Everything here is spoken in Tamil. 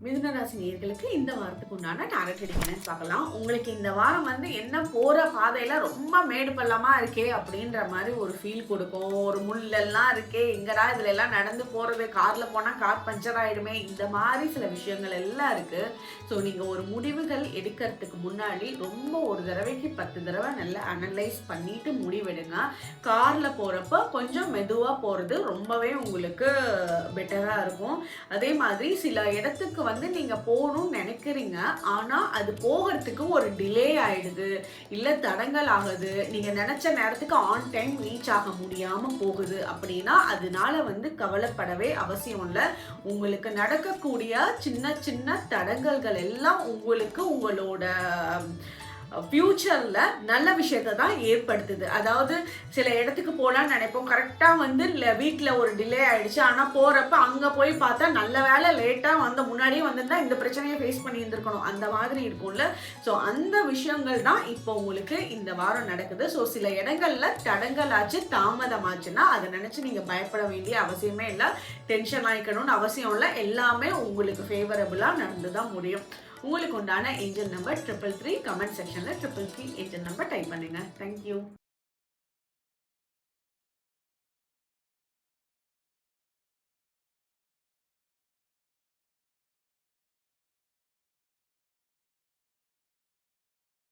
மிதுன ராசி நேயர்களுக்கு இந்த வாரத்துக்கு உண்டான டாரட் ரீடிங் பார்க்கலாம். உங்களுக்கு இந்த வாரம் என்ன போற பாதையில ரொம்ப மேடு பள்ளமா இருக்கே அப்படின்ற மாதிரி ஒரு ஃபீல் கொடுக்கும். ஒரு முள்ளெல்லாம் இருக்கே, எங்கடா இதுல எல்லாம் நடந்து போறது, கார்ல போனா கார் பஞ்சர் ஆயிடுமே, இந்த மாதிரி சில விஷயங்கள் எல்லாம் இருக்கு. ஸோ நீங்க ஒரு முடிவுகள் எடுக்கிறதுக்கு முன்னாடி ரொம்ப ஒரு தடவைக்கு 10 தடவை நல்லா அனலைஸ் பண்ணிட்டு முடிவெடுங்க. கார்ல போறப்ப கொஞ்சம் மெதுவா போறது ரொம்பவே உங்களுக்கு பெட்டரா இருக்கும். அதே மாதிரி சில இடத்துக்கு நீங்க போகணும்னு நினைக்கிறீங்க, ஆனா அது போகிறதுக்கு ஒரு டிலே ஆயிடுது, இல்ல தடங்கல் ஆகுது, நீங்க நினைச்ச நேரத்துக்கு ஆன் டைம் ரீச் ஆக முடியாம போகுது அப்படின்னா அதனால கவலைப்படவே அவசியம் இல்லை. உங்களுக்கு நடக்கக்கூடிய சின்ன சின்ன தடங்கல்கள் எல்லாம் உங்களுக்கு உங்களோட ஃப்யூச்சரில் நல்ல விஷயத்தை தான் ஏற்படுத்துது. அதாவது சில இடத்துக்கு போகலான்னு நினைப்போம், கரெக்டாக வீட்டில் ஒரு டிலே ஆகிடுச்சு, ஆனால் போகிறப்ப அங்கே போய் பார்த்தா நல்ல வேலை லேட்டாக முன்னாடியே வந்திருந்தா இந்த பிரச்சனையை ஃபேஸ் பண்ணி இருந்திருக்கணும், அந்த மாதிரி இருக்கும்ல. ஸோ அந்த விஷயங்கள் தான் இப்போ உங்களுக்கு இந்த வாரம் நடக்குது. ஸோ சில இடங்களில் தடங்கலாச்சு, தாமதமாச்சுன்னா அதை நினச்சி நீங்கள் பயப்பட வேண்டிய அவசியமே இல்லை, டென்ஷன் ஆகிக்கணும்னு அவசியம் இல்லை. எல்லாமே உங்களுக்கு ஃபேவரபுளாக நடந்து தான் முடியும். உங்களுக்கு உண்டான ஏஞ்சல் நம்பர் 333. கமெண்ட் செக்ஷனில் 333 ஏஞ்சல் நம்பர் டைப் பண்ணுங்க. தேங்க்யூ.